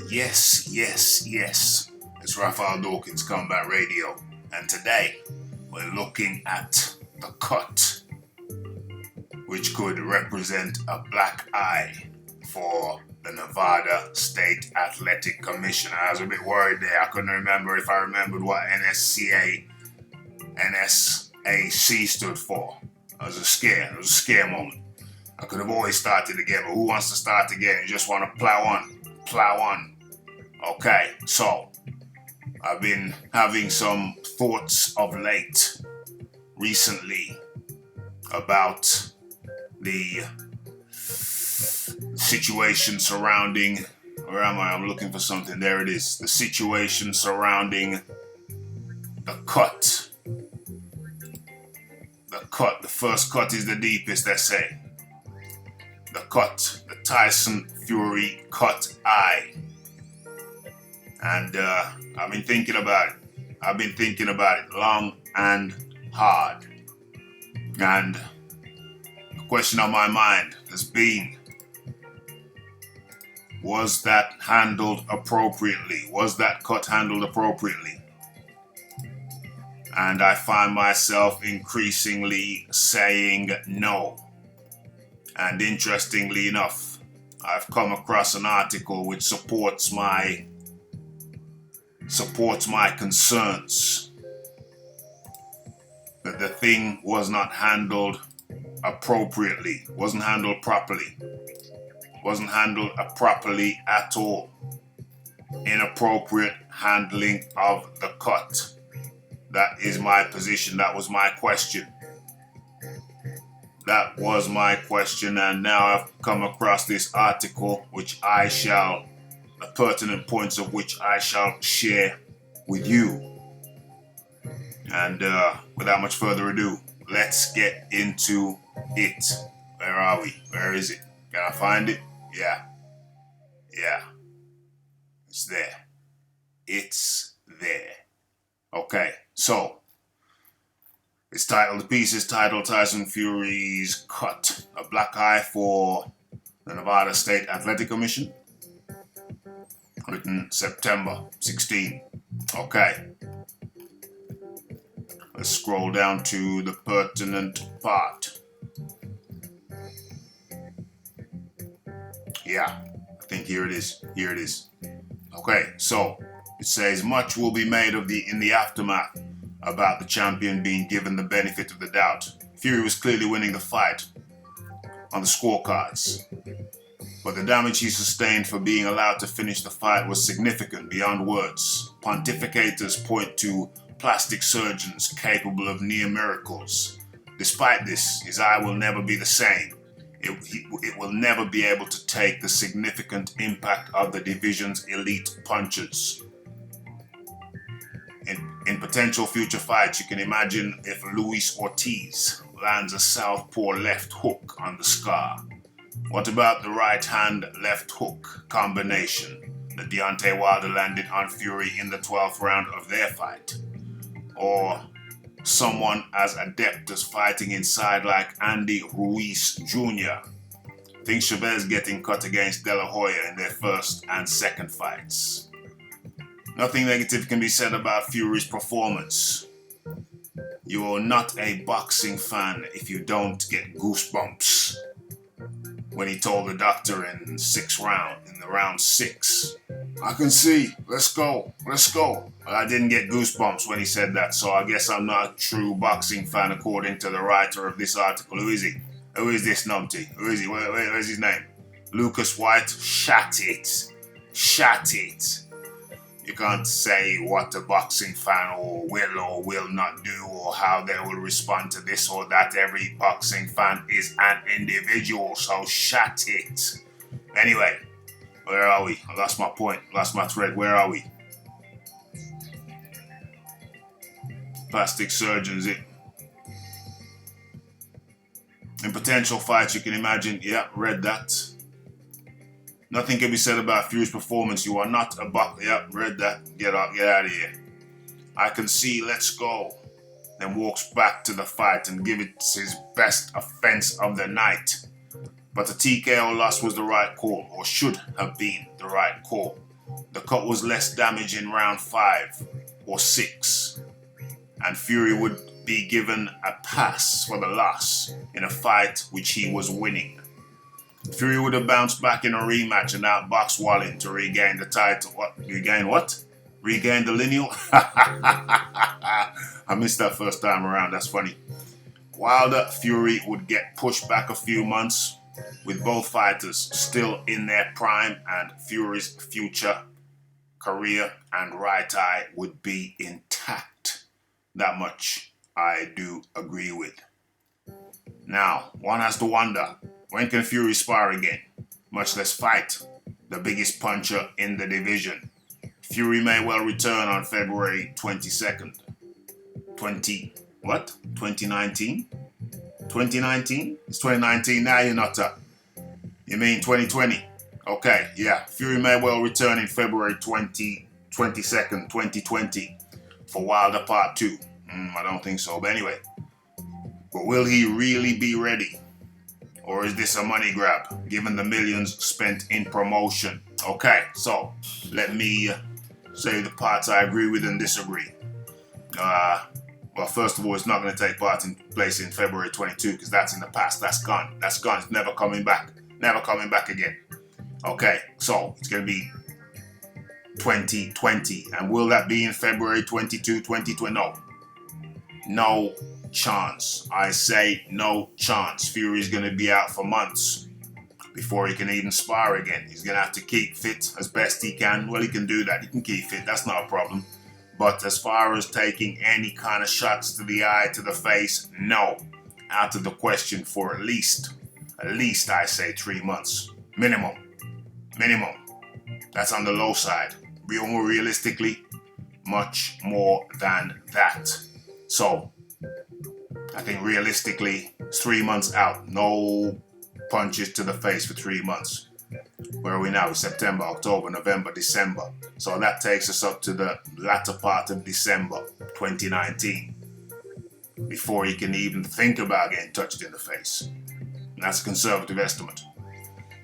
Yes. It's Raphael Dawkins Combat Radio, and today we're looking at the cut, which could represent a black eye for the Nevada State Athletic Commission. I was a bit worried there. I couldn't remember if I remembered what NSAC stood for. It was a scare moment. I could have always started again, but who wants to start again? You just want to plow on. Okay, so I've been having some thoughts of late, recently, about the situation surrounding, where am I? I'm looking for something. There it is. The situation surrounding the cut. The first cut is the deepest, they say. The cut, the Tyson Fury cut eye. And I've been thinking about it long and hard. And the question on my mind has been, was that handled appropriately? Was that cut handled appropriately? And I find myself increasingly saying no. And interestingly enough, I've come across an article which supports my concerns that the thing was not handled appropriately, wasn't handled properly at all. Inappropriate handling of the cut. That is my position. That was my question. And now I've come across this article the pertinent points of which I shall share with you. And without much further ado, let's get into it. Where are we? Where is it? Can I find it? Yeah. It's there. Okay, so the piece is titled Tyson Fury's Cut, a black eye for the Nevada State Athletic Commission. Written September 16. Okay. Let's scroll down to the pertinent part. Yeah, I think here it is. Okay, so it says much will be made in the aftermath about the champion being given the benefit of the doubt. Fury was clearly winning the fight on the scorecards, but the damage he sustained for being allowed to finish the fight was significant beyond words. Pontificators point to plastic surgeons capable of near miracles. Despite this, his eye will never be the same. It will never be able to take the significant impact of the division's elite punchers. In potential future fights, you can imagine if Luis Ortiz lands a southpaw left hook on the scar. What about the right hand left hook combination that Deontay Wilder landed on Fury in the 12th round of their fight? Or someone as adept as fighting inside like Andy Ruiz Jr. Think Chavez getting cut against De La Hoya in their first and second fights. Nothing negative can be said about Fury's performance. You're not a boxing fan if you don't get goosebumps. When he told the doctor in the round 6, I can see, let's go. Well, I didn't get goosebumps when he said that, so I guess I'm not a true boxing fan according to the writer of this article. Who is he? Who is this numpty? Who is he? Where's his name? Lucas White? Shut it. You can't say what a boxing fan will not do or how they will respond to this or that. Every boxing fan is an individual, so shut it. Anyway, where are we? I lost my point, lost my thread. Where are we? Plastic surgeons. In potential fights, you can imagine, read that. Nothing can be said about Fury's performance. You are not a boxer. Read that. Get out of here. I can see, let's go. Then walks back to the fight and gives it his best offense of the night. But the TKO loss was the right call, or should have been the right call. The cut was less damage in round 5 or 6, and Fury would be given a pass for the loss in a fight which he was winning. Fury would have bounced back in a rematch and outboxed Wallin to regain the title. What? Regain what? Regain the lineal? I missed that first time around, that's funny. Wilder Fury would get pushed back a few months, with both fighters still in their prime, and Fury's future career and right eye would be intact. That much I do agree with. Now, one has to wonder, when can Fury spar again? Much less fight the biggest puncher in the division. Fury may well return on February 22nd. 2019? 2019? It's 2019 now, you're not up. You mean 2020? Okay, yeah. Fury may well return in February 22nd, 2020 for Wilder Part 2. I don't think so, but anyway. But will he really be ready? Or is this a money grab, given the millions spent in promotion? Okay, so let me say the parts I agree with and disagree. Well, first of all, it's not going to take place in February 22 because that's in the past. That's gone. That's gone. It's never coming back. Never coming back again. Okay, so it's going to be 2020. And will that be in February 22, 2020? No. No chance. I say no chance. Fury's going to be out for months before he can even spar again. He's going to have to keep fit as best he can. Well, he can do that. He can keep fit. That's not a problem. But as far as taking any kind of shots to the eye, to the face, no. Out of the question for at least I say 3 months. Minimum. That's on the low side. More realistically, much more than that. So, I think realistically, it's 3 months out. No punches to the face for 3 months. Where are we now? September, October, November, December. So that takes us up to the latter part of December 2019 before he can even think about getting touched in the face. And that's a conservative estimate.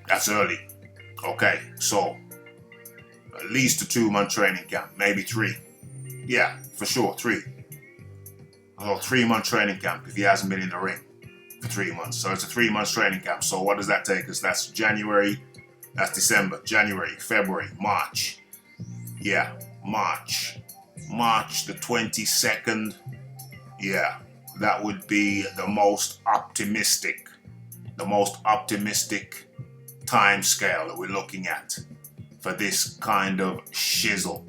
That's early. Okay, so at least a 2-month training camp, maybe 3. Yeah, for sure, 3. Or 3-month training camp if he hasn't been in the ring for 3 months. So it's a 3-month training camp. So what does that take us? That's January. That's December, January, February, March. Yeah, March. March the 22nd. Yeah, that would be the most optimistic time scale that we're looking at for this kind of shizzle.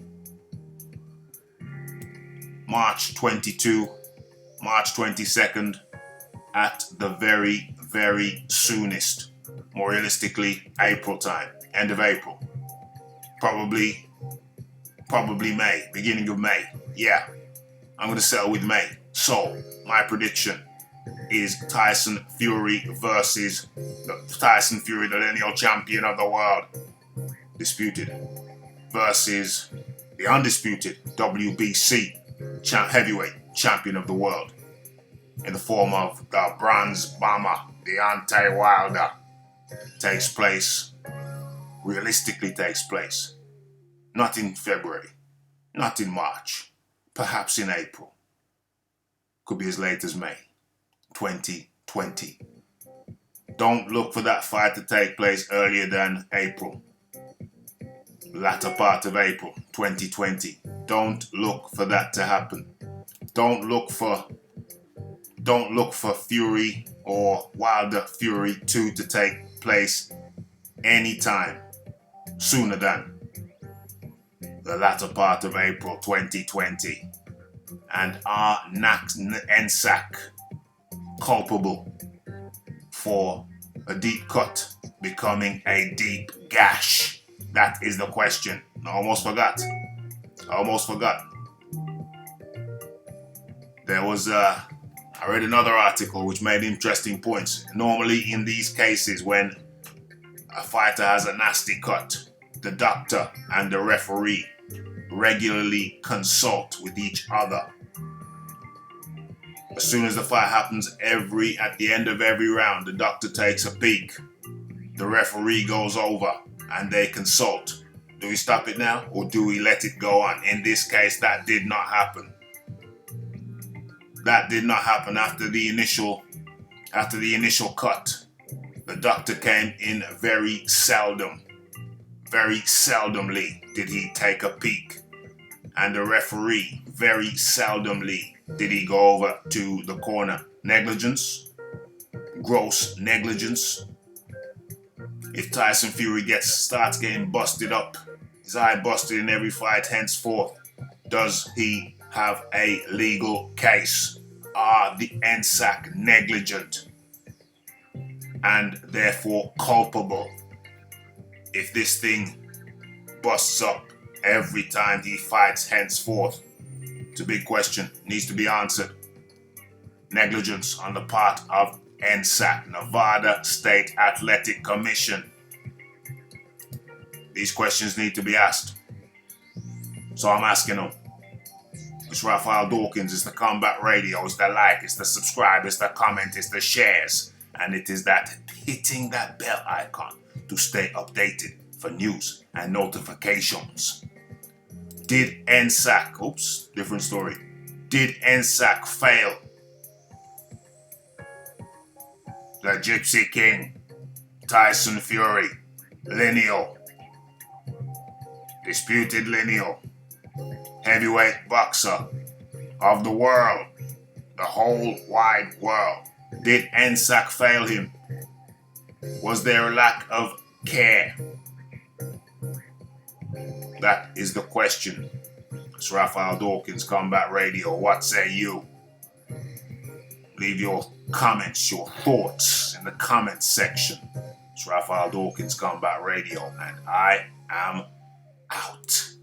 March 22, March 22nd at the very, very soonest. More realistically, April time, end of April. Probably May, beginning of May. Yeah, I'm going to settle with May. So, my prediction is Tyson Fury versus Tyson Fury, the lineal champion of the world, disputed, versus the undisputed WBC heavyweight champion of the world in the form of the Bronze Bomber, Deontay Wilder. Realistically takes place, not in February, not in March, perhaps in April. Could be as late as May 2020. Don't look for that fight to take place earlier than April. Latter part of April 2020. Don't look for that to happen. Don't look for Fury or Wilder Fury 2 to take place anytime sooner than the latter part of April 2020. And are NSAC culpable for a deep cut becoming a deep gash? That is the question. I almost forgot. There was I read another article which made interesting points. Normally in these cases when a fighter has a nasty cut, the doctor and the referee regularly consult with each other. As soon as the fight happens, at the end of every round, the doctor takes a peek. The referee goes over and they consult. Do we stop it now, or do we let it go on? In this case, that did not happen. That did not happen after the initial cut. The doctor came in very seldomly did he take a peek. And the referee, very seldomly did he go over to the corner. Negligence, gross negligence. If Tyson Fury starts getting busted up, his eye busted in every fight henceforth, does he have a legal case? Are the NSAC negligent and therefore culpable if this thing busts up every time he fights henceforth? It's a big question, needs to be answered. Negligence on the part of NSAC, Nevada State Athletic Commission. These questions need to be asked. So I'm asking them. It's Raphael Dawkins, it's the Combat Radio, it's the like, it's the subscribe, it's the comment, it's the shares, and it is that hitting that bell icon to stay updated for news and notifications. Did NSAC, different story. Did NSAC fail the Gypsy King, Tyson Fury, lineal, disputed lineal, heavyweight boxer of the world, the whole wide world? Did NSAC fail him? Was there a lack of care? That is the question. It's Raphael Dawkins, Combat Radio. What say you? Leave your comments, your thoughts in the comment section. It's Raphael Dawkins, Combat Radio, and I am out.